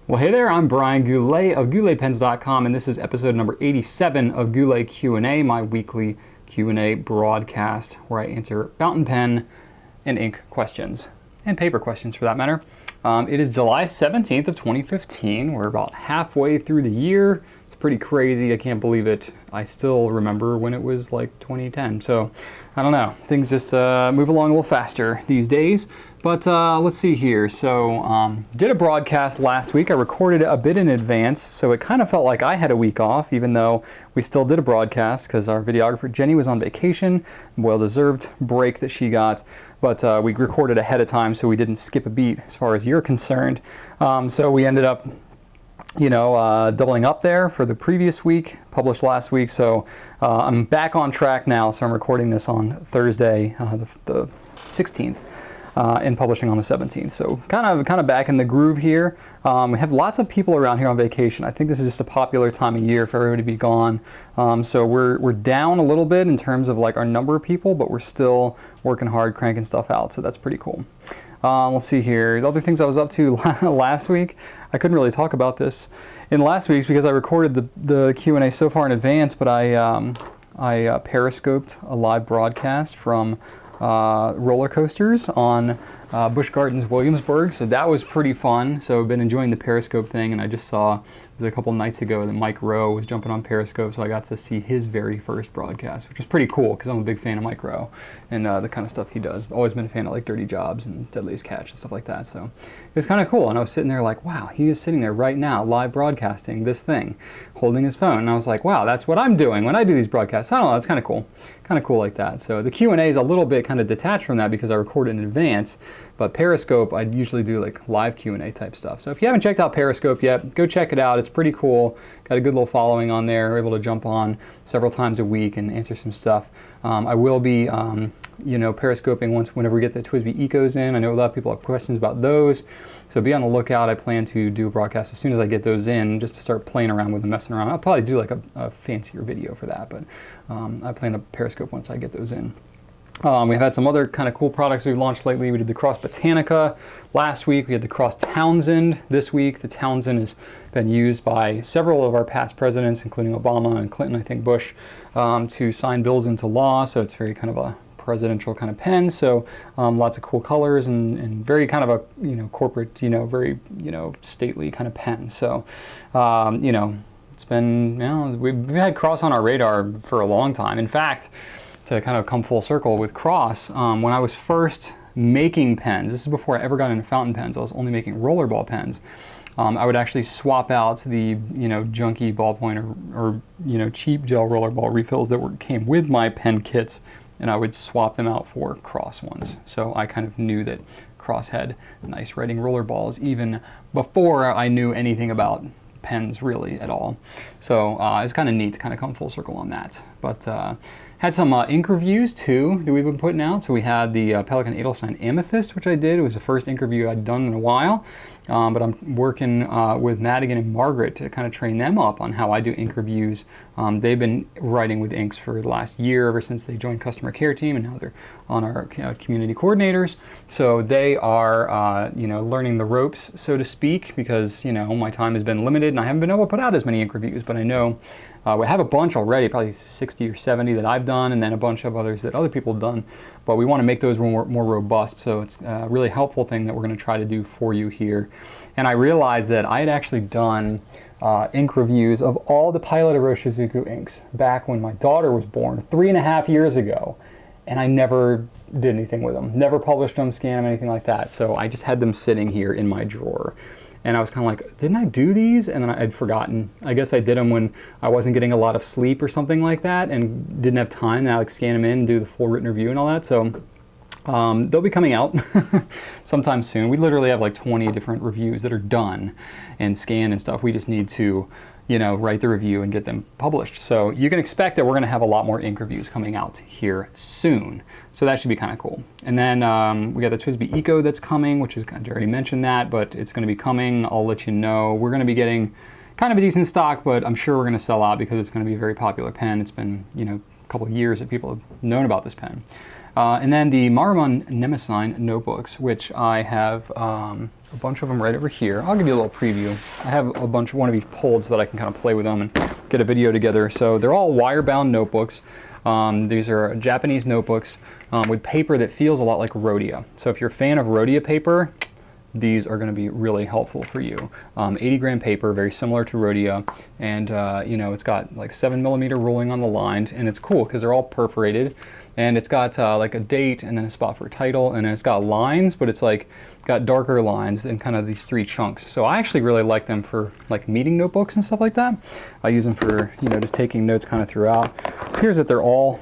Well, hey there, I'm Brian Goulet of GouletPens.com, and this is episode number 87 of Goulet Q&A, my weekly Q&A broadcast where I answer fountain pen and ink questions, and paper questions for that matter. It is July 17th of 2015. We're about halfway through the year. It's pretty crazy. I can't believe it. I still remember when it was like 2010. So I don't know. Things just move along a little faster these days. But let's see here. So did a broadcast last week. I recorded it a bit in advance, so it kind of felt like I had a week off, even though we still did a broadcast because our videographer Jenny was on vacation. Well-deserved break that she got. But we recorded ahead of time, so we didn't skip a beat as far as you're concerned. So we ended up, doubling up there for the previous week, published last week. So I'm back on track now. So I'm recording this on Thursday, the 16th. And publishing on the 17th. So kind of back in the groove here. We have lots of people around here on vacation. I think this is just a popular time of year for everybody to be gone. So we're down a little bit in terms of like our number of people, but we're still working hard, cranking stuff out. So that's pretty cool. Let's see here. The other things I was up to last week, I couldn't really talk about this in last week's because I recorded the Q&A so far in advance, but I periscoped a live broadcast from roller coasters on Busch Gardens Williamsburg, so that was pretty fun. So I've been enjoying the Periscope thing, and I just saw, it was a couple nights ago that Mike Rowe was jumping on Periscope, so I got to see his very first broadcast, which was pretty cool because I'm a big fan of Mike Rowe and the kind of stuff he does. I've always been a fan of like Dirty Jobs and Deadliest Catch and stuff like that, so it was kind of cool. And I was sitting there like, wow, he is sitting there right now live broadcasting this thing, holding his phone, and I was like, wow, that's what I'm doing when I do these broadcasts. I don't know, it's kind of cool like that. So the Q&A is a little bit kind of detached from that because I record it in advance, but Periscope, I usually do like live Q&A type stuff. So if you haven't checked out Periscope yet, go check it out. It's pretty cool. Got a good little following on there. We're able to jump on several times a week and answer some stuff. I will be, periscoping whenever we get the TWSBI Ecos in. I know a lot of people have questions about those, so be on the lookout. I plan to do a broadcast as soon as I get those in, just to start playing around with them, messing around. I'll probably do like a fancier video for that, but I plan to periscope once I get those in. We've had some other kind of cool products we've launched lately. We did the Cross Botanica last week. We had the Cross Townsend this week. The Townsend has been used by several of our past presidents, including Obama and Clinton, I think Bush, to sign bills into law. So it's very kind of a presidential kind of pen. So lots of cool colors and very kind of a corporate, very stately kind of pen. So it's been we've had Cross on our radar for a long time. In fact, to kind of come full circle with Cross, when I was first making pens, this is before I ever got into fountain pens, I was only making rollerball pens. I would actually swap out the junky ballpoint or cheap gel rollerball refills that came with my pen kits, and I would swap them out for Cross ones. So I kind of knew that Cross had nice writing rollerballs even before I knew anything about pens really at all. So it's kind of neat to kind of come full circle on that. But had some ink reviews too that we've been putting out. So we had the Pelikan Edelstein Amethyst, which I did. It was the first ink review I'd done in a while. But I'm working with Madigan and Margaret to kind of train them up on how I do ink reviews. They've been writing with inks for the last year, ever since they joined customer care team, and now they're on our community coordinators. So they are, learning the ropes, so to speak, because my time has been limited and I haven't been able to put out as many ink reviews. But I know we have a bunch already, probably 60 or 70 that I've done, and then a bunch of others that other people have done. But we want to make those more robust, so it's a really helpful thing that we're going to try to do for you here. And I realized that I had actually done ink reviews of all the Pilot Iroshizuku inks back when my daughter was born 3.5 years ago, and I never did anything with them. Never published them, scanned them, anything like that. So I just had them sitting here in my drawer. And I was kind of like, didn't I do these? And then I'd forgotten. I guess I did them when I wasn't getting a lot of sleep or something like that and didn't have time to scan them in and do the full written review and all that. So they'll be coming out sometime soon. We literally have like 20 different reviews that are done and scanned and stuff. We just need to write the review and get them published. So you can expect that we're going to have a lot more ink reviews coming out here soon. So that should be kind of cool. And then we got the TWSBI Eco that's coming, which is, I already mentioned that, but it's going to be coming. I'll let you know. We're going to be getting kind of a decent stock, but I'm sure we're going to sell out because it's going to be a very popular pen. It's been, a couple of years that people have known about this pen. And then the Maruman Mnemosyne notebooks, which I have a bunch of them right over here. I'll give you a little preview. I have one of these pulled so that I can kind of play with them and get a video together. So they're all wire-bound notebooks. These are Japanese notebooks with paper that feels a lot like rhodia. So if you're a fan of rhodia paper, these are going to be really helpful for you. 80-gram paper, very similar to rhodia, and you know, it's got like 7mm ruling on the lines, and it's cool because they're all perforated, and it's got like a date and then a spot for a title, and then it's got lines, but it's like got darker lines in kind of these 3 chunks. So I actually really like them for like meeting notebooks and stuff like that. I use them for, you know, just taking notes kind of throughout. Here's that they're all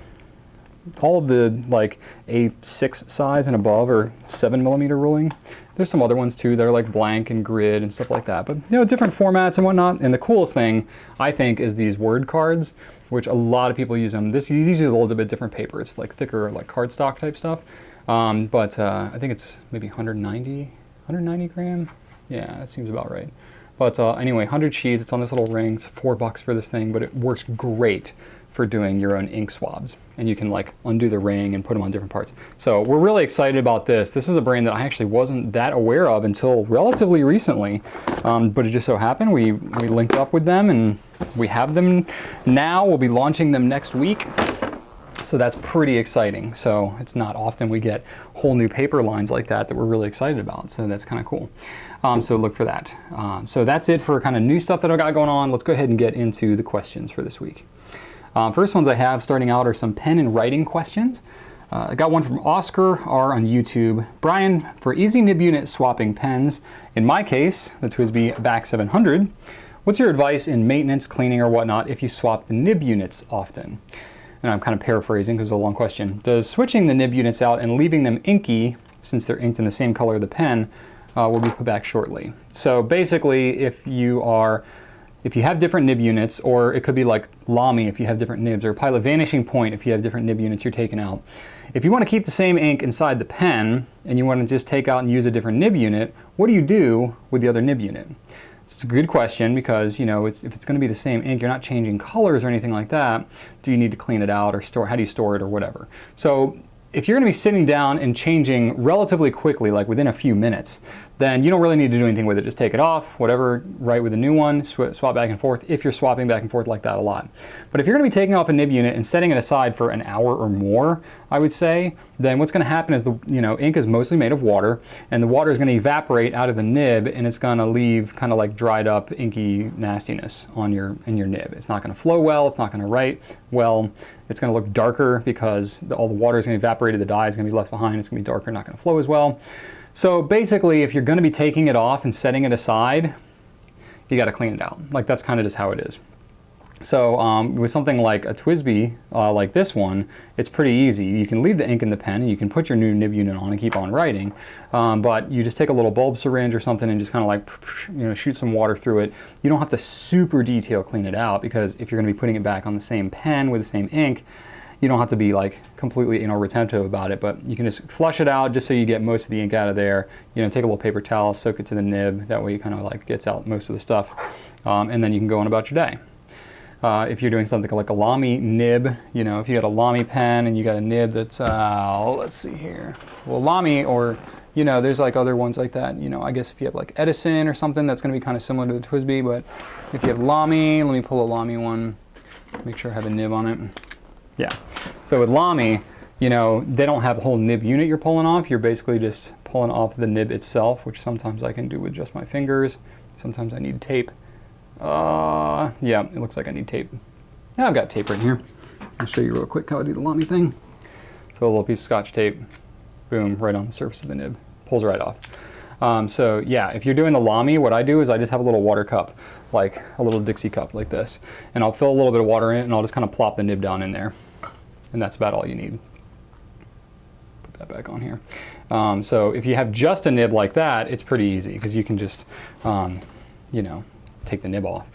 of the like A6 size and above are 7mm ruling. There's some other ones too that are like blank and grid and stuff like that, but you know, different formats and whatnot. And the coolest thing I think is these word cards, which a lot of people use them. These use a little bit different paper. It's like thicker, like cardstock type stuff. But I think it's maybe 190 gram. Yeah, that seems about right. But anyway, 100 sheets. It's on this little ring. It's $4 for this thing, but it works great for doing your own ink swabs, and you can like undo the ring and put them on different parts. So we're really excited about this. This is a brand that I actually wasn't that aware of until relatively recently, but it just so happened we linked up with them and we have them now. We'll be launching them next week. So that's pretty exciting. So it's not often we get whole new paper lines like that we're really excited about. So that's kind of cool. So look for that. So that's it for kind of new stuff that I've got going on. Let's go ahead and get into the questions for this week. First ones I have starting out are some pen and writing questions. I got one from Oscar R on YouTube. Brian, for easy nib unit swapping pens, in my case, the TWSBI BAC 700, what's your advice in maintenance, cleaning, or whatnot if you swap the nib units often? And I'm kind of paraphrasing because it's a long question. Does switching the nib units out and leaving them inky, since they're inked in the same color of the pen, will be put back shortly? So basically, if you have different nib units, or it could be like Lamy if you have different nibs, or Pilot Vanishing Point if you have different nib units you're taking out. If you want to keep the same ink inside the pen and you want to just take out and use a different nib unit, what do you do with the other nib unit? It's a good question because, you know, if it's going to be the same ink, you're not changing colors or anything like that. Do you need to clean it out or store? How do you store it or whatever? So if you're going to be sitting down and changing relatively quickly, like within a few minutes, then you don't really need to do anything with it. Just take it off, whatever, write with a new one, swap back and forth, if you're swapping back and forth like that a lot. But if you're going to be taking off a nib unit and setting it aside for an hour or more, I would say, then what's going to happen is the ink is mostly made of water, and the water is going to evaporate out of the nib, and it's going to leave kind of like dried up inky nastiness in your nib. It's not going to flow well, it's not going to write well, it's going to look darker because all the water is going to evaporate, the dye is going to be left behind, it's going to be darker, not going to flow as well. So basically, if you're going to be taking it off and setting it aside, you got to clean it out. Like, that's kind of just how it is. So with something like a TWSBI, like this one, it's pretty easy. You can leave the ink in the pen and you can put your new nib unit on and keep on writing, but you just take a little bulb syringe or something and just kind of like, shoot some water through it. You don't have to super detail clean it out, because if you're going to be putting it back on the same pen with the same ink, you don't have to be like completely retentive about it, but you can just flush it out just so you get most of the ink out of there. Take a little paper towel, soak it to the nib. That way you kind of like gets out most of the stuff, and then you can go on about your day. If you're doing something like a Lamy nib, if you got a Lamy pen and you got a nib that's, let's see here. Well, Lamy, or, there's like other ones like that. I guess if you have like Edison or something, that's going to be kind of similar to the TWSBI, but if you have Lamy, let me pull a Lamy one, make sure I have a nib on it. Yeah, so with Lamy, they don't have a whole nib unit you're pulling off. You're basically just pulling off the nib itself, which sometimes I can do with just my fingers. Sometimes I need tape. Yeah, it looks like I need tape. Yeah, I've got tape right here. I'll show you real quick how I do the Lamy thing. So a little piece of Scotch tape, boom, right on the surface of the nib. Pulls right off. So yeah, if you're doing the Lamy, what I do is I just have a little water cup, like a little Dixie cup like this. And I'll fill a little bit of water in it and I'll just kind of plop the nib down in there. And that's about all you need. Put that back on here. So if you have just a nib like that, it's pretty easy because you can just, take the nib off.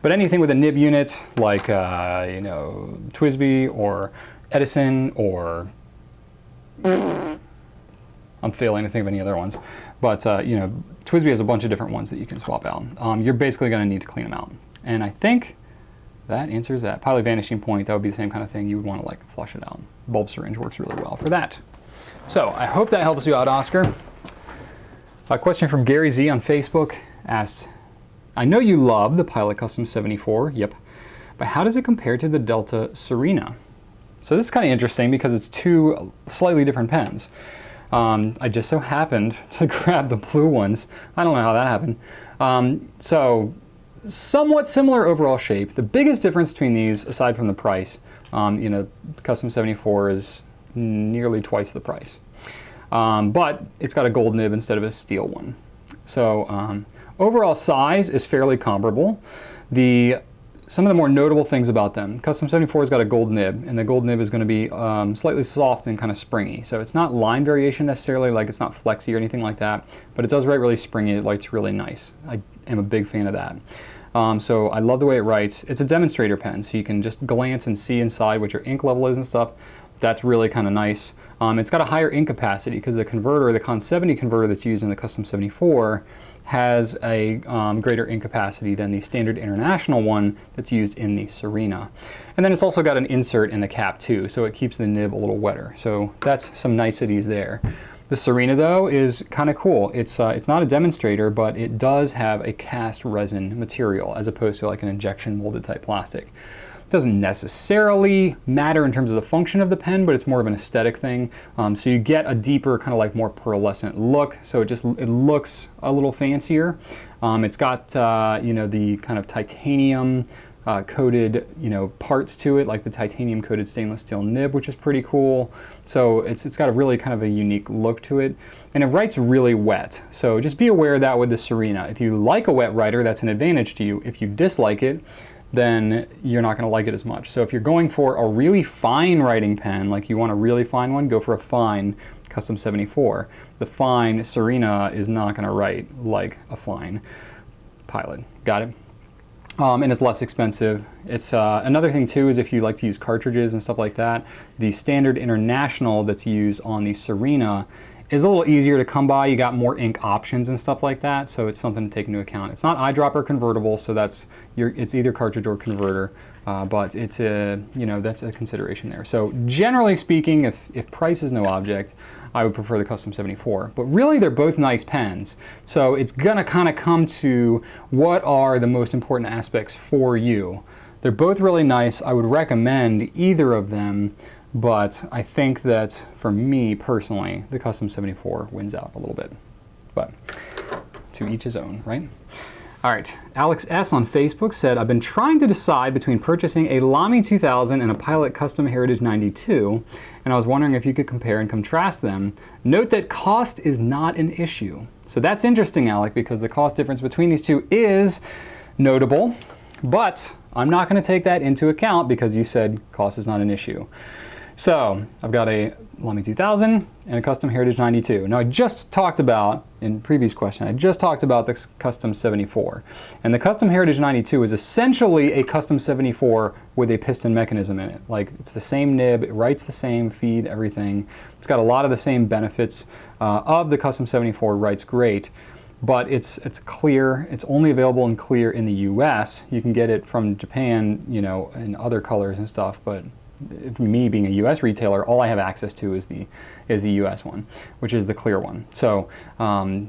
But anything with a nib unit, like, TWSBI or Edison or, I'm failing to think of any other ones. But, TWSBI has a bunch of different ones that you can swap out. You're basically going to need to clean them out. And I think that answers that. Pilot Vanishing Point, that would be the same kind of thing. You would want to like flush it out. Bulb syringe works really well for that. So I hope that helps you out, Oscar. A question from Gary Z on Facebook asked, I know you love the Pilot Custom 74, yep, but how does it compare to the Delta Serena? So this is kind of interesting because it's two slightly different pens. I just so happened to grab the blue ones. I don't know how that happened. So somewhat similar overall shape. The biggest difference between these, aside from the price, you know, Custom 74 is nearly twice the price. But it's got a gold nib instead of a steel one. So overall size is fairly comparable. Some of the more notable things about them, Custom 74 has got a gold nib, and the gold nib is going to be slightly soft and kind of springy. So it's not line variation necessarily, like it's not flexy or anything like that, but it does write really springy. It writes really nice. I am a big fan of that. So I love the way it writes. It's a demonstrator pen, so you can just glance and see inside what your ink level is and stuff. That's really kind of nice. It's got a higher ink capacity because the converter, the Con 70 converter that's used in the Custom 74, has a greater ink capacity than the standard international one that's used in the Serena. And then it's also got an insert in the cap too, so it keeps the nib a little wetter. So that's some niceties there. The Serena though is kind of cool. It's not a demonstrator, but it does have a cast resin material as opposed to like an injection molded type plastic. Doesn't necessarily matter in terms of the function of the pen, but it's more of an aesthetic thing. So you get a deeper, kind of like more pearlescent look. So it looks a little fancier. It's got you know, the kind of titanium coated, you know, parts to it, like the titanium coated stainless steel nib, which is pretty cool. So it's got a really kind of a unique look to it, and it writes really wet. So just be aware of that with the Serena. If you like a wet writer, that's an advantage to you. If you dislike it, then you're not going to like it as much. So if you're going for a really fine writing pen, like you want a really fine one, go for a fine Custom 74. The fine Serena is not going to write like a fine Pilot. Got it? And it's less expensive. It's another thing too is if you like to use cartridges and stuff like that, the standard international that's used on the Serena is a little easier to come by. You got more ink options and stuff like that, so it's something to take into account. It's not eyedropper convertible, so it's either cartridge or converter, but it's you know, that's a consideration there. So generally speaking, if price is no object, I would prefer the Custom 74. But really, they're both nice pens, so it's gonna kind of come to what are the most important aspects for you. They're both really nice. I would recommend either of them. But I think that for me personally, the Custom 74 wins out a little bit. But to each his own, right? All right, Alex S on Facebook said, I've been trying to decide between purchasing a Lamy 2000 and a Pilot Custom Heritage 92, and I was wondering if you could compare and contrast them. Note that cost is not an issue. So that's interesting, Alec, because the cost difference between these two is notable, but I'm not going to take that into account because you said cost is not an issue. So I've got a Lamy 2000 and a Custom Heritage 92. Now I just talked about, in previous question, I just talked about the Custom 74. And the Custom Heritage 92 is essentially a Custom 74 with a piston mechanism in it. Like, it's the same nib, it writes the same, feed, everything. It's got a lot of the same benefits of the Custom 74, writes great. But it's clear, it's only available in clear in the US. You can get it from Japan, you know, in other colors and stuff, but me being a US retailer, all I have access to is the US one, which is the clear one. So let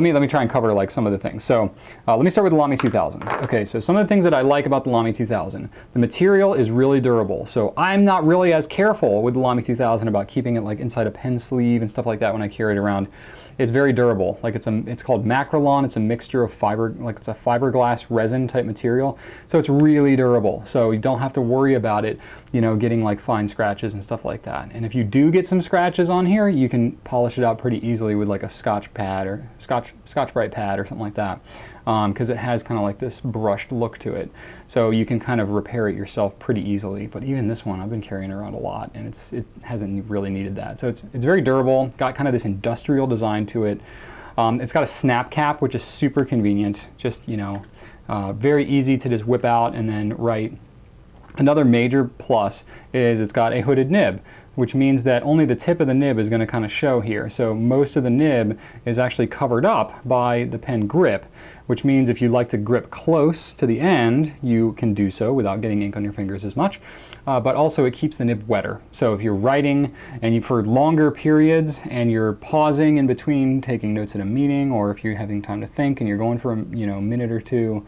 me try and cover like some of the things. So let me start with the Lamy 2000. Okay, so some of the things that I like about the Lamy 2000, the material is really durable. So I'm not really as careful with the Lamy 2000 about keeping it like inside a pen sleeve and stuff like that when I carry it around. It's very durable. Like it's called Macrolon. It's a mixture of fiber, like it's a fiberglass resin type material. So it's really durable. So you don't have to worry about it, you know, getting like fine scratches and stuff like that. And if you do get some scratches on here, you can polish it out pretty easily with like a Scotch pad or Scotch-Brite pad or something like that. Because it has kind of like this brushed look to it. So you can kind of repair it yourself pretty easily. But even this one, I've been carrying around a lot, and it hasn't really needed that. So it's very durable, got kind of this industrial design to it. It's got a snap cap, which is super convenient, just, you know, very easy to just whip out and then write. Another major plus is it's got a hooded nib. which means that only the tip of the nib is going to kind of show here. So most of the nib is actually covered up by the pen grip, which means if you like to grip close to the end, you can do so without getting ink on your fingers as much. But also it keeps the nib wetter. So if you're writing and for longer periods and you're pausing in between taking notes at a meeting, or if you're having time to think and you're going for a minute or two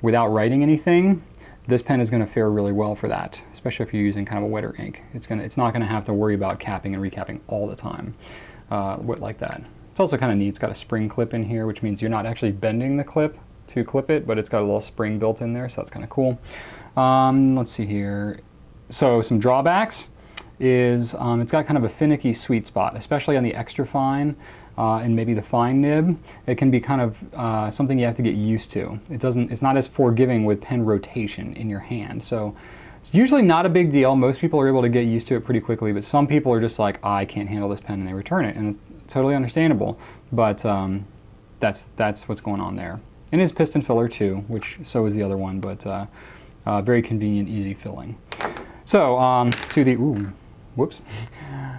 without writing anything, this pen is going to fare really well for that, especially if you're using kind of a wetter ink. It's not going to have to worry about capping and recapping all the time like that. It's also kind of neat. It's got a spring clip in here, which means you're not actually bending the clip to clip it, but it's got a little spring built in there, so that's kind of cool. Let's see here. So some drawbacks is it's got kind of a finicky sweet spot, especially on the extra fine and maybe the fine nib. It can be kind of something you have to get used to. It's not as forgiving with pen rotation in your hand. So it's usually not a big deal. Most people are able to get used to it pretty quickly, but some people are just like, I can't handle this pen, and they return it, and it's totally understandable. But that's what's going on there. And it's piston filler too, which so is the other one, but very convenient, easy filling. So to the, whoops,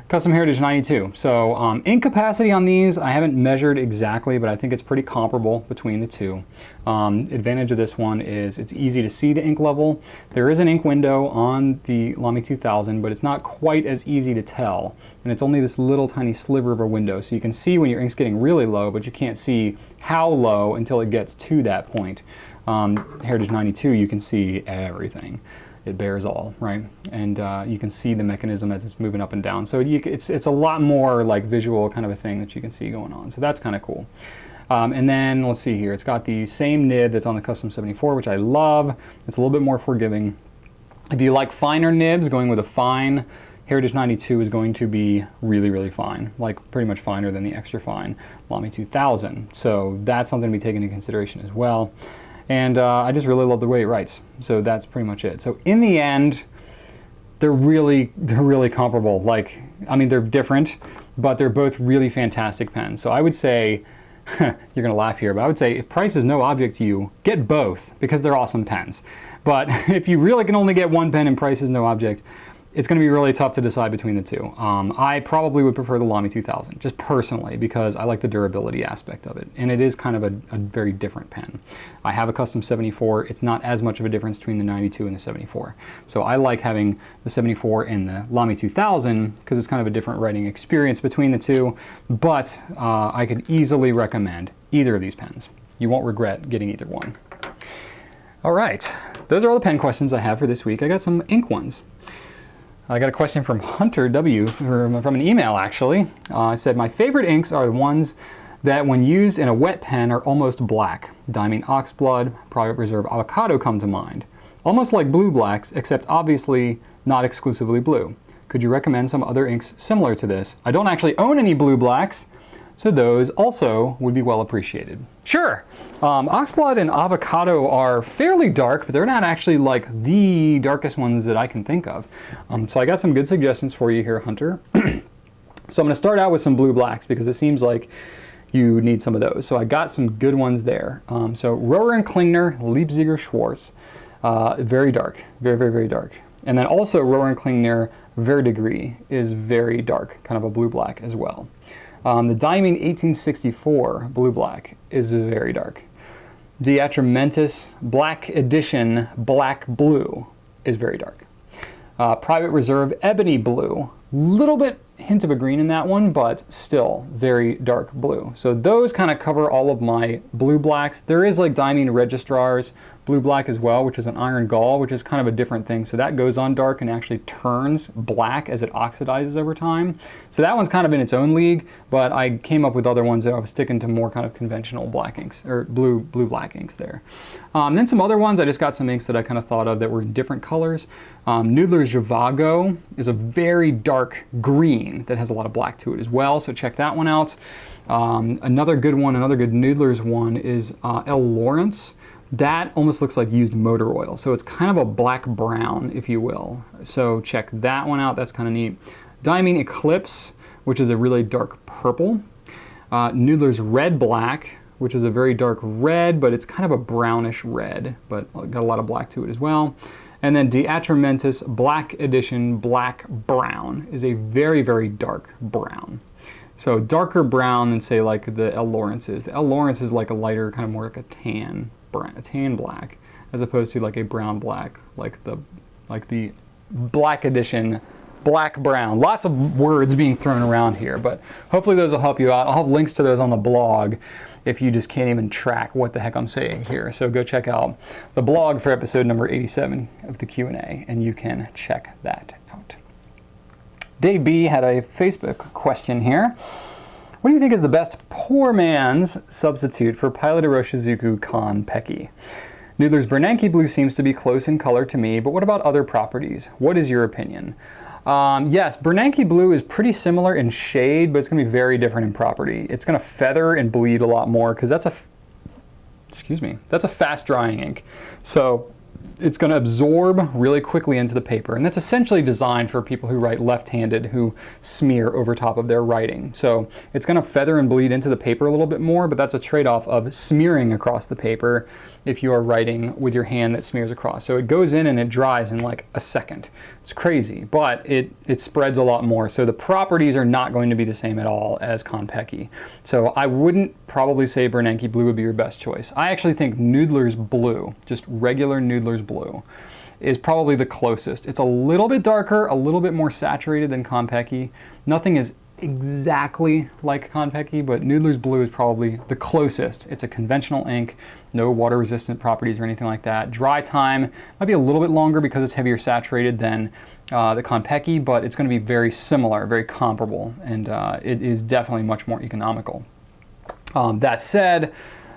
Custom Heritage 92. So ink capacity on these, I haven't measured exactly, but I think it's pretty comparable between the two. Advantage of this one is it's easy to see the ink level. There is an ink window on the Lamy 2000, but it's not quite as easy to tell. And it's only this little tiny sliver of a window. So you can see when your ink's getting really low, but you can't see how low until it gets to that point. Heritage 92, you can see everything. It bears all, right? And you can see the mechanism as it's moving up and down. So it's a lot more like visual kind of a thing that you can see going on. So that's kind of cool. And then let's see here. It's got the same nib that's on the Custom 74, which I love. It's a little bit more forgiving. If you like finer nibs, going with a fine, Heritage 92 is going to be really, really fine, like pretty much finer than the extra fine Lamy 2000. So that's something to be taken into consideration as well. And I just really love the way it writes. So that's pretty much it. So in the end, they're really comparable. Like, I mean, they're different, but they're both really fantastic pens. So I would say, you're gonna laugh here, but I would say if price is no object to you, get both because they're awesome pens. But if you really can only get one pen and price is no object, it's going to be really tough to decide between the two. I probably would prefer the Lamy 2000, just personally, because I like the durability aspect of it. And it is kind of a very different pen. I have a Custom 74. It's not as much of a difference between the 92 and the 74. So I like having the 74 and the Lamy 2000 because it's kind of a different writing experience between the two. But I could easily recommend either of these pens. You won't regret getting either one. All right, those are all the pen questions I have for this week. I got some ink ones. I got a question from Hunter W. from an email, actually. I said, my favorite inks are the ones that when used in a wet pen are almost black. Diamine Oxblood, Private Reserve Avocado come to mind. Almost like blue blacks, except obviously not exclusively blue. Could you recommend some other inks similar to this? I don't actually own any blue blacks, so those also would be well appreciated. Sure, Oxblood and Avocado are fairly dark, but they're not actually like the darkest ones that I can think of. So I got some good suggestions for you here, Hunter. So I'm gonna start out with some blue blacks because it seems like you need some of those. So I got some good ones there. So Rohrer and Klingner, Leipziger Schwarz, very dark, very dark. And then also Rohrer and Klingner Verdigris is very dark, kind of a blue black as well. The Diamine 1864 blue black is very dark. Diatramentis Black Edition Black Blue is very dark. Private Reserve Ebony Blue, little bit hint of a green in that one, but still very dark blue. So those kind of cover all of my blue blacks. There is like Diamine Registrar's blue black as well, which is an iron gall, which is kind of a different thing. So that goes on dark and actually turns black as it oxidizes over time. So that one's kind of in its own league, but I came up with other ones that I was sticking to more kind of conventional black inks, or blue black inks there. Then some other ones, I just got some inks that I kind of thought of that were in different colors. Noodler's Zhivago is a very dark green that has a lot of black to it as well, so check that one out. Another good one, another good Noodler's one is L. Lawrence. That almost looks like used motor oil, so it's kind of a black brown, if you will. So check that one out, that's kind of neat. Diamine Eclipse, which is a really dark purple. Noodler's Red Black, which is a very dark red, but it's kind of a brownish red, but got a lot of black to it as well. And then Diatramentis Black Edition Black Brown is a very, very dark brown. So darker brown than, say, like the L. Lawrence is. The L. Lawrence is like a lighter, kind of more like a tan black, as opposed to like a brown black, like the Black Edition Black Brown. Lots of words being thrown around here, but hopefully those will help you out. I'll have links to those on the blog if you just can't even track what the heck I'm saying here. So go check out the blog for episode number 87 of the Q&A, and you can check that out. Dave B had a Facebook question here. What do you think is the best poor man's substitute for Pilot Iroshizuku Konpeki? Noodler's Bernanke Blue seems to be close in color to me, but what about other properties? What is your opinion? Yes, Bernanke Blue is pretty similar in shade, but it's going to be very different in property. It's going to feather and bleed a lot more because that's a fast drying ink. So it's going to absorb really quickly into the paper, and that's essentially designed for people who write left-handed who smear over top of their writing. So it's going to feather and bleed into the paper a little bit more, but that's a trade-off of smearing across the paper if you are writing with your hand that smears across. So it goes in and it dries in like a second. It's crazy, but it spreads a lot more. So the properties are not going to be the same at all as Konpeki. So I wouldn't probably say Bernanke Blue would be your best choice. I actually think Noodler's Blue, just regular Noodler's Blue, is probably the closest. It's a little bit darker, a little bit more saturated than Konpeki. Nothing is exactly like Konpeki, but Noodler's Blue is probably the closest. It's a conventional ink, no water resistant properties or anything like that. Dry time might be a little bit longer because it's heavier saturated than the Konpeki, but it's going to be very similar, very comparable, and it is definitely much more economical. That said,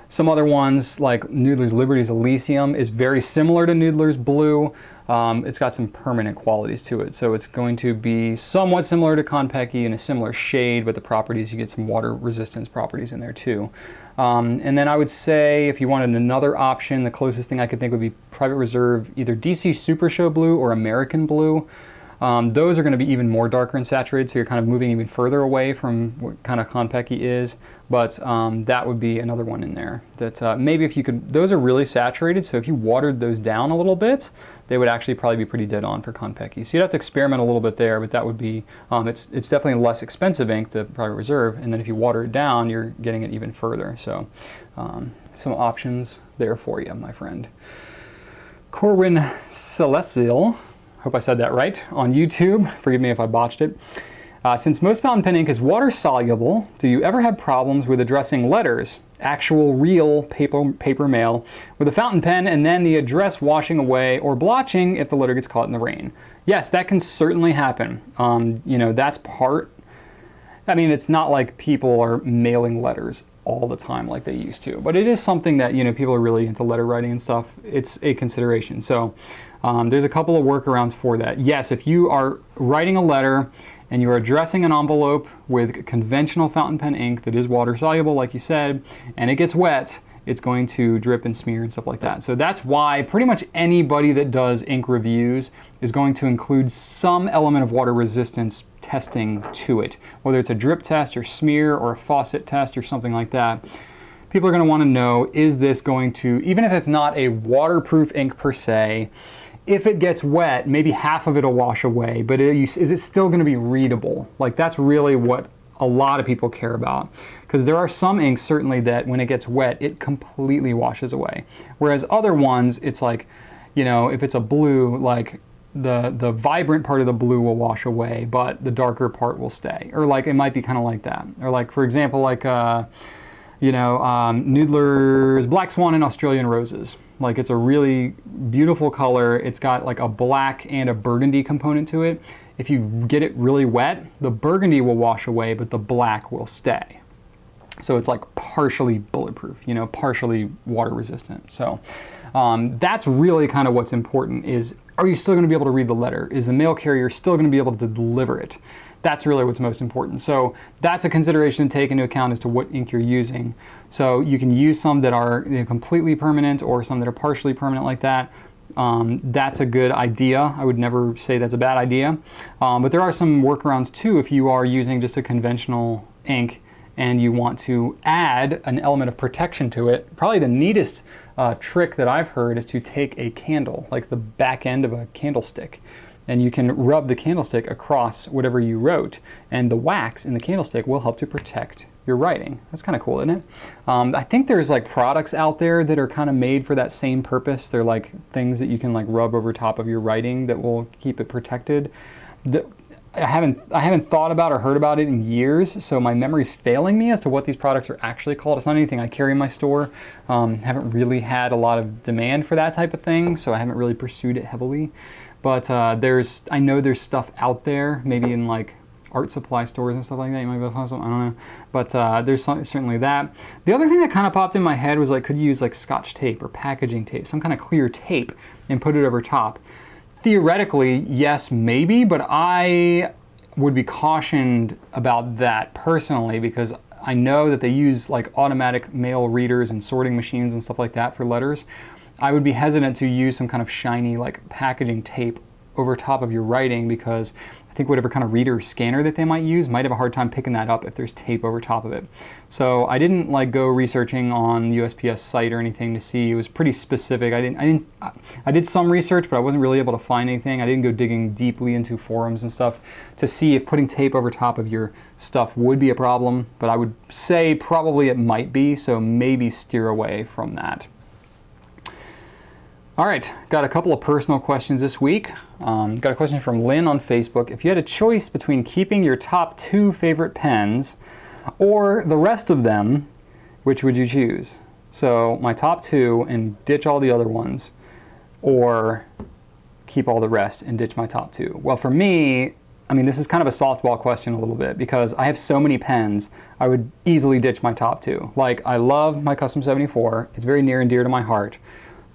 some other ones like Noodler's Liberty's Elysium is very similar to Noodler's Blue. It's got some permanent qualities to it, so it's going to be somewhat similar to Konpeki in a similar shade, but the properties, you get some water resistance properties in there too. And then I would say if you wanted another option, the closest thing I could think would be Private Reserve, either DC Super Show Blue or American Blue. Those are going to be even more darker and saturated, so you're kind of moving even further away from what kind of Konpeki is, but that would be another one in there. That maybe if you could, those are really saturated, so if you watered those down a little bit, they would actually probably be pretty dead on for Konpeki. So you'd have to experiment a little bit there, but that would be, it's definitely a less expensive ink, the Private Reserve, and then if you water it down, you're getting it even further. So some options there for you, my friend. CorwynCelesil, hope I said that right, on YouTube. Forgive me if I botched it. Since most fountain pen ink is water soluble, do you ever have problems with addressing letters, actual real paper mail, with a fountain pen and then the address washing away or blotching if the letter gets caught in the rain? Yes, that can certainly happen. You know, that's part, I mean, it's not like people are mailing letters all the time like they used to, but it is something that, you know, people are really into letter writing and stuff. It's a consideration. So there's a couple of workarounds for that. Yes, if you are writing a letter and you're addressing an envelope with conventional fountain pen ink that is water soluble, like you said, and it gets wet, it's going to drip and smear and stuff like that. So that's why pretty much anybody that does ink reviews is going to include some element of water resistance testing to it, whether it's a drip test or smear or a faucet test or something like that. People are going to want to know, is this going to, even if it's not a waterproof ink per se, if it gets wet, maybe half of it will wash away, but is it still going to be readable? Like, that's really what a lot of people care about, because there are some inks certainly that when it gets wet, it completely washes away. Whereas other ones, it's like, you know, if it's a blue, like the vibrant part of the blue will wash away, but the darker part will stay. Or like, it might be kind of like that. Or like, for example, like, you know, Noodler's Black Swan and Australian Roses. Like, it's a really beautiful color. It's got like a black and a burgundy component to it. If you get it really wet, the burgundy will wash away, but the black will stay. So it's like partially bulletproof, you know, partially water resistant. So that's really kind of what's important is, are you still going to be able to read the letter? Is the mail carrier still going to be able to deliver it? That's really what's most important. So that's a consideration to take into account as to what ink you're using. So you can use some that are, you know, completely permanent or some that are partially permanent like that. That's a good idea. I would never say that's a bad idea. But there are some workarounds too if you are using just a conventional ink and you want to add an element of protection to it. Probably the neatest trick that I've heard is to take a candle, like the back end of a candlestick, and you can rub the candlestick across whatever you wrote, and the wax in the candlestick will help to protect your writing. That's kind of cool, isn't it? I think there's like products out there that are kind of made for that same purpose. They're like things that you can like rub over top of your writing that will keep it protected. I haven't thought about or heard about it in years, so my memory's failing me as to what these products are actually called. It's not anything I carry in my store. Haven't really had a lot of demand for that type of thing, so I haven't really pursued it heavily. But I know there's stuff out there, maybe in like art supply stores and stuff like that. You might be able to find something, I don't know. But there's certainly that. The other thing that kind of popped in my head was like, could you use like Scotch tape or packaging tape, some kind of clear tape, and put it over top? Theoretically, yes, maybe, but I would be cautioned about that personally, because I know that they use like automatic mail readers and sorting machines and stuff like that for letters. I would be hesitant to use some kind of shiny like packaging tape over top of your writing, because I think whatever kind of reader or scanner that they might use might have a hard time picking that up if there's tape over top of it. So I didn't like go researching on the USPS site or anything to see. It was pretty specific. I did some research, but I wasn't really able to find anything. I didn't go digging deeply into forums and stuff to see if putting tape over top of your stuff would be a problem, but I would say probably it might be, so maybe steer away from that. All right, got a couple of personal questions this week. Got a question from Lynn on Facebook. If you had a choice between keeping your top 2 favorite pens or the rest of them, which would you choose? So my top 2 and ditch all the other ones, or keep all the rest and ditch my top 2. Well, for me, I mean, this is kind of a softball question a little bit, because I have so many pens, I would easily ditch my top 2. Like, I love my Custom 74. It's very near and dear to my heart.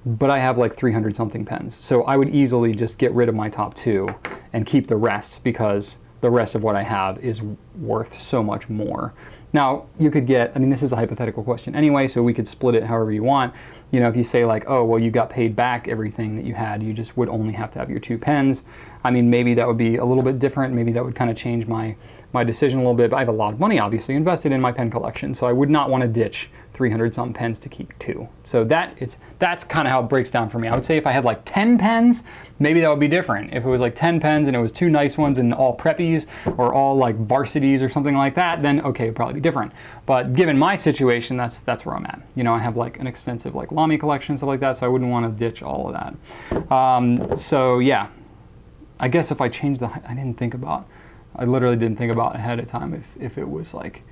But I have like 300 something pens. So I would easily just get rid of my top 2 and keep the rest, because the rest of what I have is worth so much more. Now, you could get, I mean, this is a hypothetical question anyway, so we could split it however you want. You know, if you say like, oh, well, you got paid back everything that you had, you just would only have to have your 2 pens. I mean, maybe that would be a little bit different. Maybe that would kind of change my decision a little bit. But I have a lot of money, obviously, invested in my pen collection, so I would not want to ditch 300 some pens to keep 2. So that's kind of how it breaks down for me. I would say if I had like 10 pens, maybe that would be different. If it was like 10 pens and it was 2 nice ones and all preppies or all like varsities or something like that, then okay, it'd probably be different. But given my situation, that's where I'm at. You know, I have like an extensive like Lamy collection, stuff like that, so I wouldn't want to ditch all of that. So yeah, I guess if I changed I literally didn't think about ahead of time if it was like,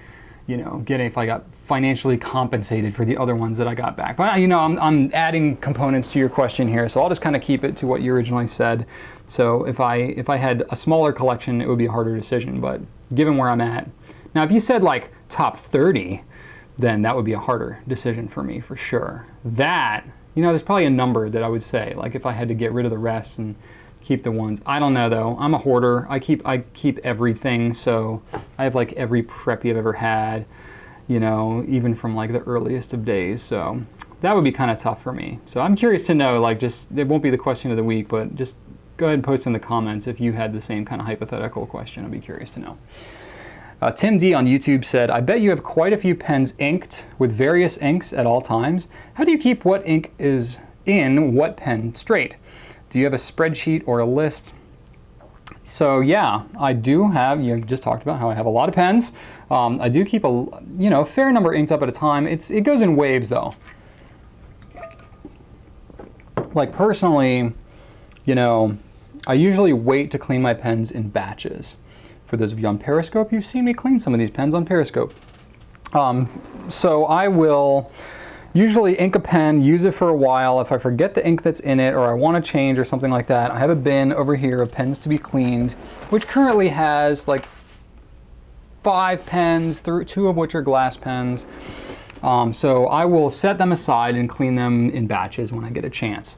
you know, if I got financially compensated for the other ones that I got back. But you know, I'm adding components to your question here, so I'll just kind of keep it to what you originally said. So if I had a smaller collection, it would be a harder decision, but given where I'm at. Now, if you said like top 30, then that would be a harder decision for me for sure. That, you know, there's probably a number that I would say, like if I had to get rid of the rest and keep the ones. I don't know though. I'm a hoarder. I keep everything. So I have like every preppy I've ever had, you know, even from like the earliest of days. So that would be kind of tough for me. So I'm curious to know, like, just, it won't be the question of the week, but just go ahead and post in the comments if you had the same kind of hypothetical question. I'd be curious to know. Tim D on YouTube said, I bet you have quite a few pens inked with various inks at all times. How do you keep what ink is in what pen straight? Do you have a spreadsheet or a list? So yeah, I do have, you just talked about how I have a lot of pens. I do keep a fair number inked up at a time. It goes in waves though. Like personally, you know, I usually wait to clean my pens in batches. For those of you on Periscope, you've seen me clean some of these pens on Periscope. So I will usually ink a pen, use it for a while. If I forget the ink that's in it or I want to change or something like that, I have a bin over here of pens to be cleaned, which currently has like 5 pens, 2 of which are glass pens. So I will set them aside and clean them in batches when I get a chance,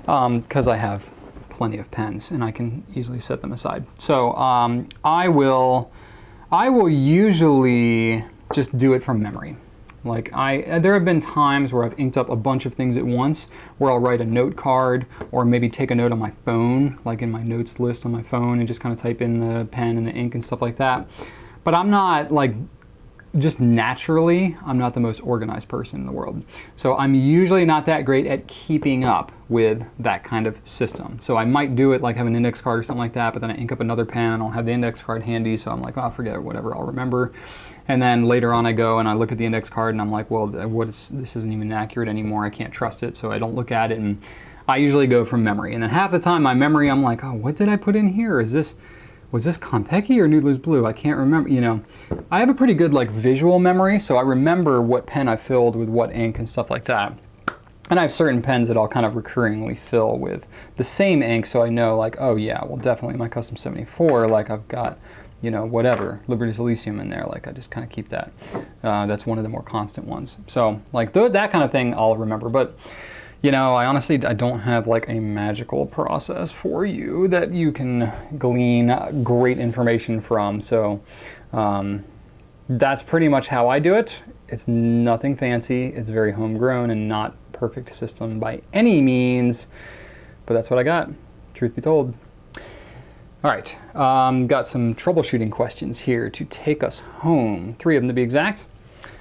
because I have plenty of pens and I can easily set them aside. So I will usually just do it from memory. Like there have been times where I've inked up a bunch of things at once, where I'll write a note card or maybe take a note on my phone, like in my notes list on my phone, and just kind of type in the pen and the ink and stuff like that. But I'm not like just naturally, I'm not the most organized person in the world. So I'm usually not that great at keeping up with that kind of system. So I might do it like have an index card or something like that, but then I ink up another pen and I'll have the index card handy. So I'm like, oh, forget it, whatever, I'll remember. And then later on I go and I look at the index card and I'm like, well, this isn't even accurate anymore. I can't trust it. So I don't look at it, and I usually go from memory. And then half the time my memory, I'm like, oh, what did I put in here? Was this Konpeki or Noodler's Blue? I can't remember, you know. I have a pretty good like visual memory, so I remember what pen I filled with what ink and stuff like that. And I have certain pens that I'll kind of recurringly fill with the same ink, so I know like, oh yeah, well definitely my Custom 74, like I've got, you know, whatever, Liberty's Elysium in there, like I just kind of keep that. That's one of the more constant ones. So like that kind of thing I'll remember, but you know, I don't have like a magical process for you that you can glean great information from. So that's pretty much how I do it. It's nothing fancy. It's very homegrown and not perfect system by any means, but that's what I got, truth be told. All right, got some troubleshooting questions here to take us home. 3 of them to be exact.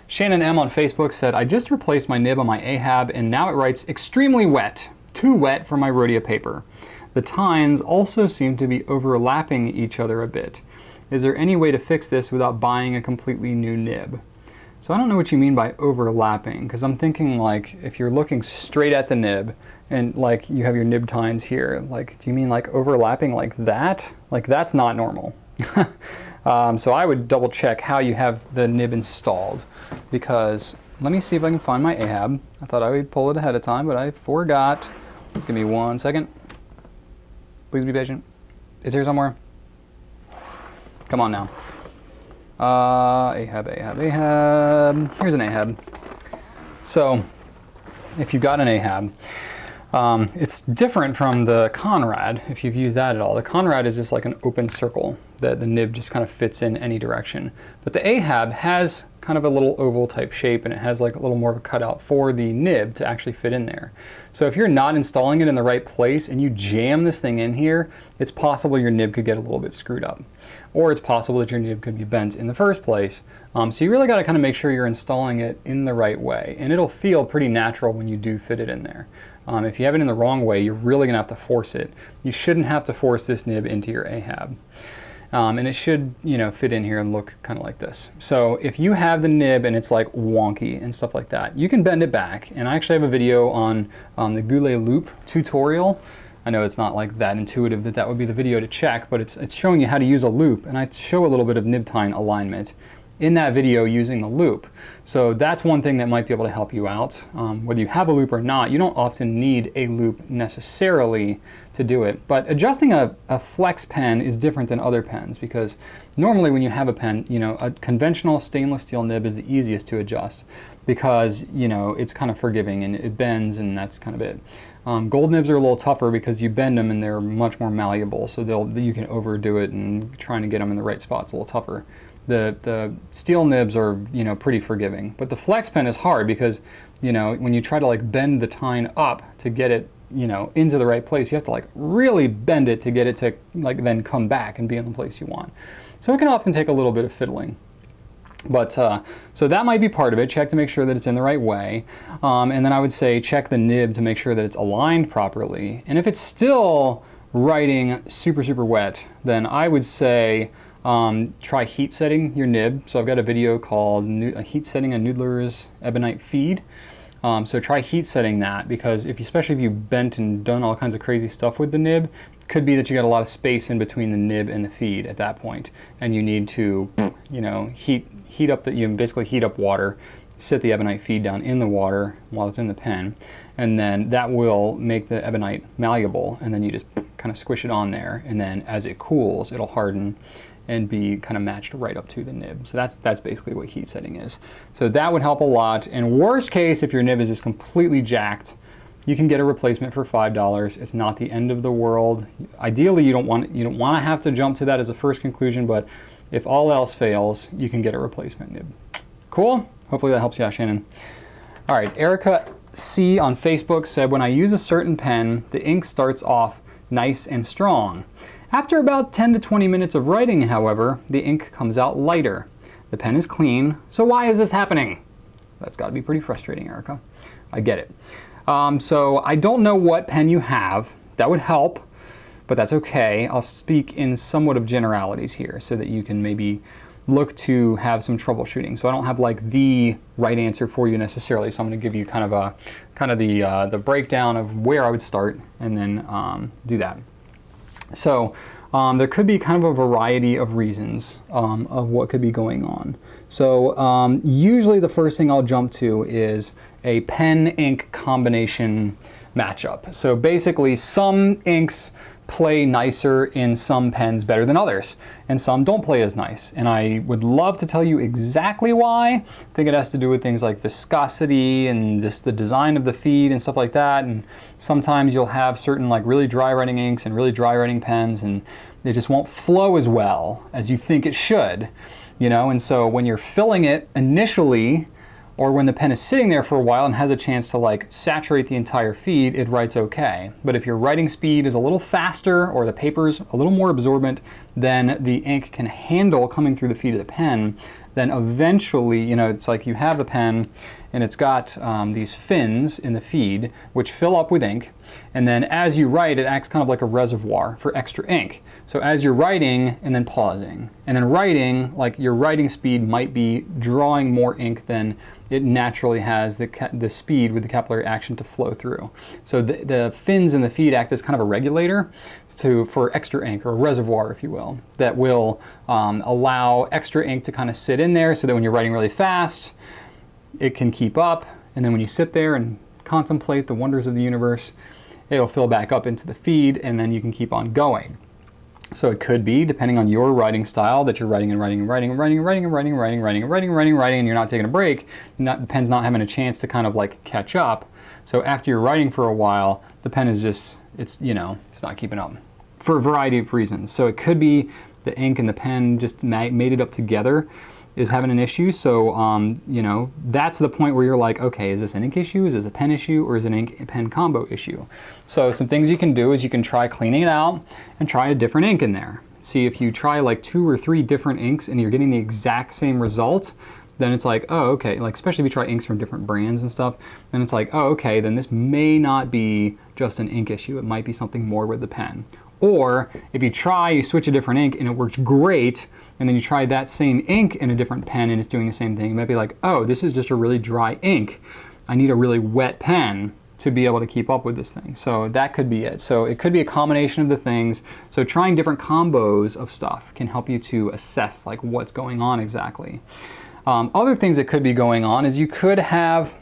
Shannon M on Facebook said, I just replaced my nib on my Ahab and now it writes extremely wet, too wet for my Rhodia paper. The tines also seem to be overlapping each other a bit. Is there any way to fix this without buying a completely new nib? So I don't know what you mean by overlapping, because I'm thinking like if you're looking straight at the nib and like you have your nib tines here, like do you mean like overlapping like that? Like that's not normal. So I would double check how you have the nib installed, because let me see if I can find my Ahab. I thought I would pull it ahead of time, but I forgot. Give me 1 second. Please be patient. It's here somewhere. Come on now. Ahab. Here's an Ahab. So if you've got an Ahab, it's different from the Conrad, if you've used that at all. The Conrad is just like an open circle that the nib just kind of fits in any direction. But the Ahab has kind of a little oval type shape, and it has like a little more of a cutout for the nib to actually fit in there. So if you're not installing it in the right place and you jam this thing in here, it's possible your nib could get a little bit screwed up. Or it's possible that your nib could be bent in the first place. So you really got to kind of make sure you're installing it in the right way, and it'll feel pretty natural when you do fit it in there. If you have it in the wrong way, you're really going to have to force it. You shouldn't have to force this nib into your Ahab. And it should, you know, fit in here and look kind of like this. So if you have the nib and it's like wonky and stuff like that, you can bend it back. And I actually have a video on the Goulet loop tutorial. I know it's not like that intuitive that would be the video to check, but it's showing you how to use a loop. And I show a little bit of nib tine alignment in that video using the loop. So that's one thing that might be able to help you out. Whether you have a loop or not, you don't often need a loop necessarily to do it. But adjusting a flex pen is different than other pens, because normally when you have a pen, you know, a conventional stainless steel nib is the easiest to adjust because, you know, it's kind of forgiving and it bends, and that's kind of it. Gold nibs are a little tougher because you bend them and they're much more malleable, so you can overdo it, and trying to get them in the right spot's a little tougher. The steel nibs are, you know, pretty forgiving, but the flex pen is hard because, you know, when you try to like bend the tine up to get it, you know, into the right place, you have to like really bend it to get it to like then come back and be in the place you want. So it can often take a little bit of fiddling. But so that might be part of it. Check to make sure that it's in the right way. And then I would say check the nib to make sure that it's aligned properly. And if it's still writing super, super wet, then I would say try heat setting your nib. So I've got a video called Heat Setting a Noodler's Ebonite Feed. So try heat setting that, because especially if you bent and done all kinds of crazy stuff with the nib, it could be that you got a lot of space in between the nib and the feed at that point, and you need to, you know, heat up you basically heat up water, sit the ebonite feed down in the water while it's in the pen, and then that will make the ebonite malleable, and then you just kind of squish it on there, and then as it cools, it'll harden and be kind of matched right up to the nib. So that's basically what heat setting is. So that would help a lot. And worst case, if your nib is just completely jacked, you can get a replacement for $5. It's not the end of the world. Ideally, you don't want to have to jump to that as a first conclusion, but if all else fails, you can get a replacement nib. Cool? Hopefully that helps you out, Shannon. All right, Erica C on Facebook said, when I use a certain pen, the ink starts off nice and strong. After about 10 to 20 minutes of writing, however, the ink comes out lighter. The pen is clean. So why is this happening? That's got to be pretty frustrating, Erica. I get it. So I don't know what pen you have. That would help, but that's okay. I'll speak in somewhat of generalities here so that you can maybe look to have some troubleshooting. So I don't have like the right answer for you necessarily. So I'm going to give you kind of the breakdown of where I would start and then do that. So there could be kind of a variety of reasons of what could be going on. So usually the first thing I'll jump to is a pen-ink combination matchup. So basically some inks play nicer in some pens better than others, and some don't play as nice. And I would love to tell you exactly why. I think it has to do with things like viscosity and just the design of the feed and stuff like that. And sometimes you'll have certain like really dry writing inks and really dry writing pens, and they just won't flow as well as you think it should, you know? And so when you're filling it initially, or when the pen is sitting there for a while and has a chance to like saturate the entire feed, it writes okay. But if your writing speed is a little faster or the paper's a little more absorbent than the ink can handle coming through the feed of the pen, then eventually, you know, it's like you have the pen and it's got these fins in the feed which fill up with ink, and then as you write, it acts kind of like a reservoir for extra ink. So as you're writing and then pausing and then writing, like your writing speed might be drawing more ink than it naturally has the speed with the capillary action to flow through. So the fins in the feed act as kind of a regulator for extra ink, or a reservoir, if you will, that will allow extra ink to kind of sit in there so that when you're writing really fast, it can keep up. And then when you sit there and contemplate the wonders of the universe, it'll fill back up into the feed, and then you can keep on going. So it could be, depending on your writing style, that you're writing and writing and writing and writing and writing and writing and writing and writing and writing and writing and writing, and you're not taking a break. The pen's not having a chance to kind of like catch up. So after you're writing for a while, the pen is just, it's not keeping up for a variety of reasons. So it could be the ink and the pen just made it up together is having an issue. So, you know, that's the point where you're like, okay, is this an ink issue? Is this a pen issue? Or is it an ink-pen combo issue? So some things you can do is you can try cleaning it out and try a different ink in there. See, if you try like 2 or 3 different inks and you're getting the exact same result, then it's like, oh, okay, like especially if you try inks from different brands and stuff, then it's like, oh, okay, then this may not be just an ink issue. It might be something more with the pen. Or if you switch a different ink and it works great, and then you try that same ink in a different pen and it's doing the same thing, you might be like, oh, this is just a really dry ink. I need a really wet pen to be able to keep up with this thing. So that could be it. So it could be a combination of the things. So trying different combos of stuff can help you to assess like what's going on exactly. Other things that could be going on is you could have,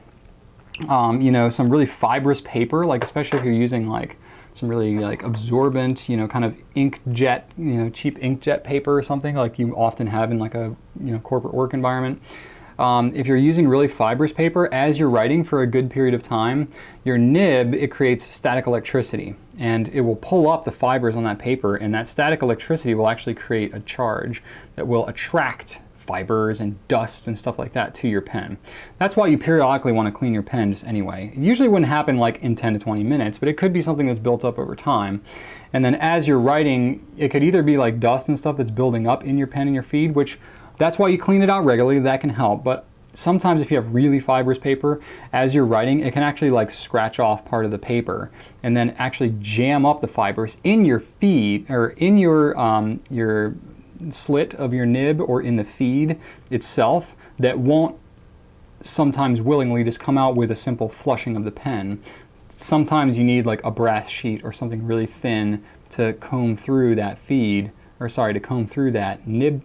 you know, some really fibrous paper, like especially if you're using like some really like absorbent, you know, kind of inkjet, you know, cheap inkjet paper or something like you often have in like a, you know, corporate work environment. If you're using really fibrous paper, as you're writing for a good period of time, your nib, it creates static electricity, and it will pull up the fibers on that paper, and that static electricity will actually create a charge that will attract fibers and dust and stuff like that to your pen. That's why you periodically want to clean your pen just anyway. It usually wouldn't happen like in 10 to 20 minutes, but it could be something that's built up over time. And then as you're writing, it could either be like dust and stuff that's building up in your pen and your feed, which that's why you clean it out regularly. That can help. But sometimes if you have really fibrous paper, as you're writing, it can actually like scratch off part of the paper and then actually jam up the fibers in your feed, or in your slit of your nib, or in the feed itself, that won't sometimes willingly just come out with a simple flushing of the pen. Sometimes you need like a brass sheet or something really thin to comb through that feed, or sorry, to comb through that nib,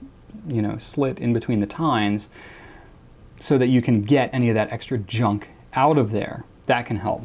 you know, slit in between the tines, so that you can get any of that extra junk out of there. That can help.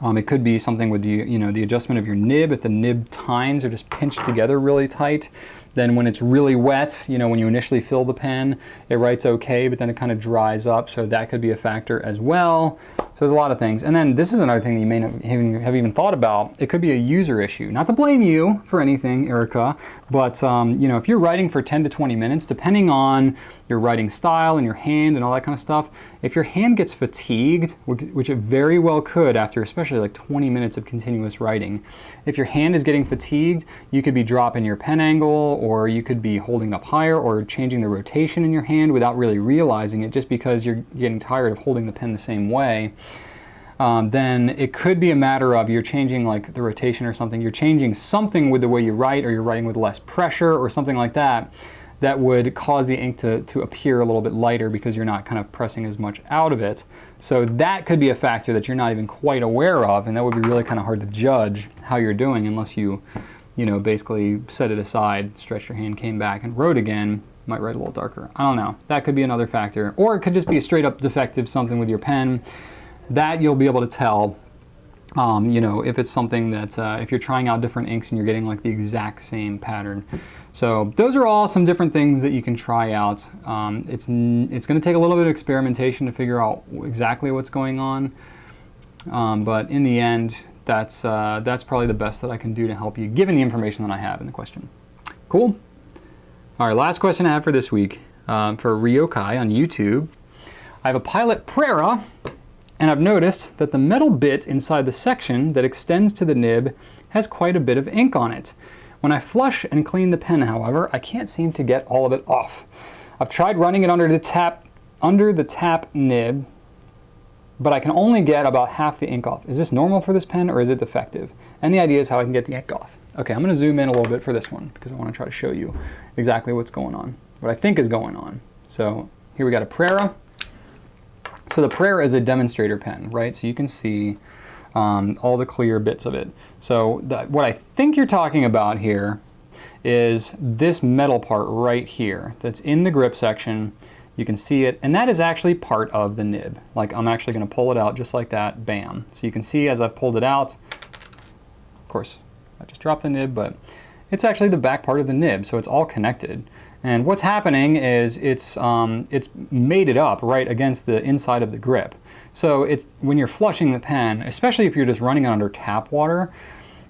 It could be something with the adjustment of your nib. If the nib tines are just pinched together really tight, then when it's really wet, you know, when you initially fill the pen, it writes okay, but then it kind of dries up, so that could be a factor as well. So there's a lot of things. And then this is another thing that you may not have even thought about. It could be a user issue. Not to blame you for anything, Erica, but you know, if you're writing for 10 to 20 minutes, depending on your writing style and your hand and all that kind of stuff, if your hand gets fatigued, which it very well could after especially like 20 minutes of continuous writing, if your hand is getting fatigued, you could be dropping your pen angle, or you could be holding up higher or changing the rotation in your hand without really realizing it, just because you're getting tired of holding the pen the same way. Then it could be a matter of you're changing like the rotation or something. You're changing something with the way you write, or you're writing with less pressure or something like that, that would cause the ink to appear a little bit lighter because you're not kind of pressing as much out of it. So that could be a factor that you're not even quite aware of, and that would be really kind of hard to judge how you're doing unless you know, basically set it aside, stretched your hand, came back and wrote again. Might write a little darker. I don't know. That could be another factor. Or it could just be a straight up defective something with your pen. That you'll be able to tell, you know, if it's something that, if you're trying out different inks and you're getting like the exact same pattern. So those are all some different things that you can try out. It's going to take a little bit of experimentation to figure out exactly what's going on. But in the end, that's probably the best that I can do to help you, given the information that I have in the question. Cool. All right, last question I have for this week, for Rhiokai on YouTube. I have a Pilot Prera, and I've noticed that the metal bit inside the section that extends to the nib has quite a bit of ink on it. When I flush and clean the pen, however, I can't seem to get all of it off. I've tried running it under the tap nib, but I can only get about half the ink off. Is this normal for this pen, or is it defective? Any ideas how I can get the ink off? Okay, I'm going to zoom in a little bit for this one because I want to try to show you exactly what's going on, what I think is going on. So here we got a Prera. So the Prera is a demonstrator pen, right? So you can see all the clear bits of it. So what I think you're talking about here is this metal part right here that's in the grip section. You can see it, and that is actually part of the nib. Like, I'm actually going to pull it out just like that, bam. So you can see as I've pulled it out, of course, I just dropped the nib, but it's actually the back part of the nib, so it's all connected. And what's happening is it's mated up right against the inside of the grip. So it's, when you're flushing the pen, especially if you're just running it under tap water,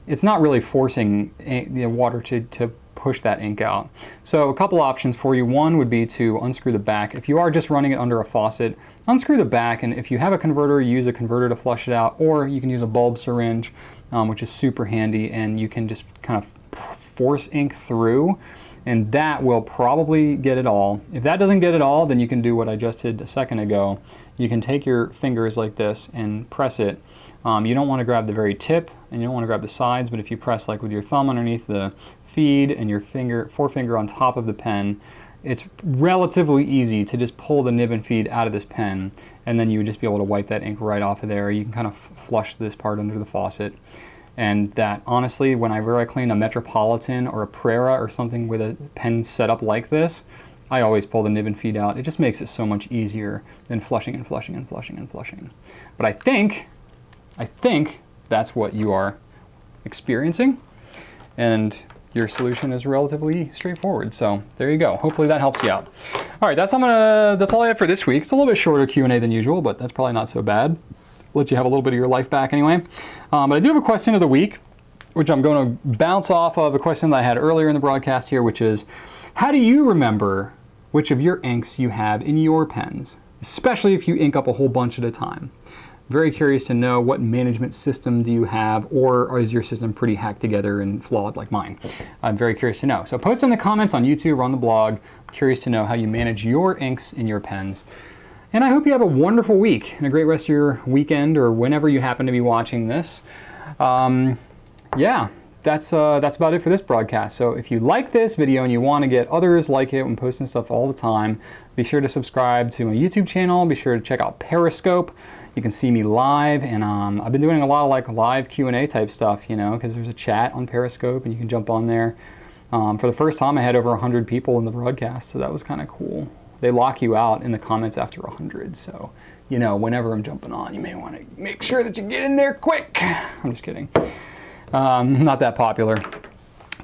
it's not really forcing the water to push that ink out. So a couple options for you. One would be to unscrew the back. If you are just running it under a faucet, unscrew the back, and if you have a converter, use a converter to flush it out, or you can use a bulb syringe, which is super handy, and you can just kind of force ink through, and that will probably get it all. If that doesn't get it all, then you can do what I just did a second ago. You can take your fingers like this and press it. You don't want to grab the very tip, and you don't want to grab the sides, but if you press like with your thumb underneath the feed and your forefinger on top of the pen, it's relatively easy to just pull the nib and feed out of this pen, and then you would just be able to wipe that ink right off of there. You can kind of flush this part under the faucet. And that, honestly, whenever I clean a Metropolitan or a Prera or something with a pen set up like this, I always pull the nib and feed out. It just makes it so much easier than flushing and flushing and flushing and flushing. But I think that's what you are experiencing, and your solution is relatively straightforward. So there you go. Hopefully that helps you out. All right, that's all I have for this week. It's a little bit shorter Q&A than usual, but that's probably not so bad. Let you have a little bit of your life back anyway. But I do have a question of the week, which I'm going to bounce off of a question that I had earlier in the broadcast here, which is, how do you remember which of your inks you have in your pens, especially if you ink up a whole bunch at a time? Very curious to know, what management system do you have, or is your system pretty hacked together and flawed like mine? I'm very curious to know. So post in the comments on YouTube or on the blog. I'm curious to know how you manage your inks in your pens. And I hope you have a wonderful week and a great rest of your weekend, or whenever you happen to be watching this. Yeah, that's about it for this broadcast. So if you like this video and you want to get others like it, I'm posting stuff all the time, be sure to subscribe to my YouTube channel. Be sure to check out Periscope. You can see me live, and I've been doing a lot of like live Q&A type stuff, you know, because there's a chat on Periscope and you can jump on there. For the first time, I had over 100 people in the broadcast, so that was kind of cool. They lock you out in the comments after 100, so, you know, whenever I'm jumping on, you may want to make sure that you get in there quick. I'm just kidding. Not that popular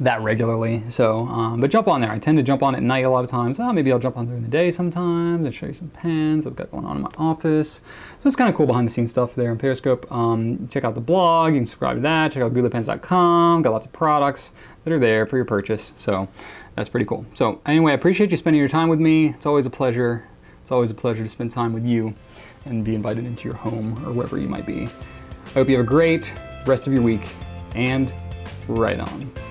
that regularly, so, but jump on there. I tend to jump on at night a lot of times. Maybe I'll jump on during the day sometimes and show you some pens I've got going on in my office. So it's kind of cool behind the scenes stuff there on Periscope. Check out the blog, you can subscribe to that. Check out gouletpens.com. Got lots of products that are there for your purchase, so that's pretty cool. So anyway, I appreciate you spending your time with me. It's always a pleasure. It's always a pleasure to spend time with you and be invited into your home or wherever you might be. I hope you have a great rest of your week, and right on.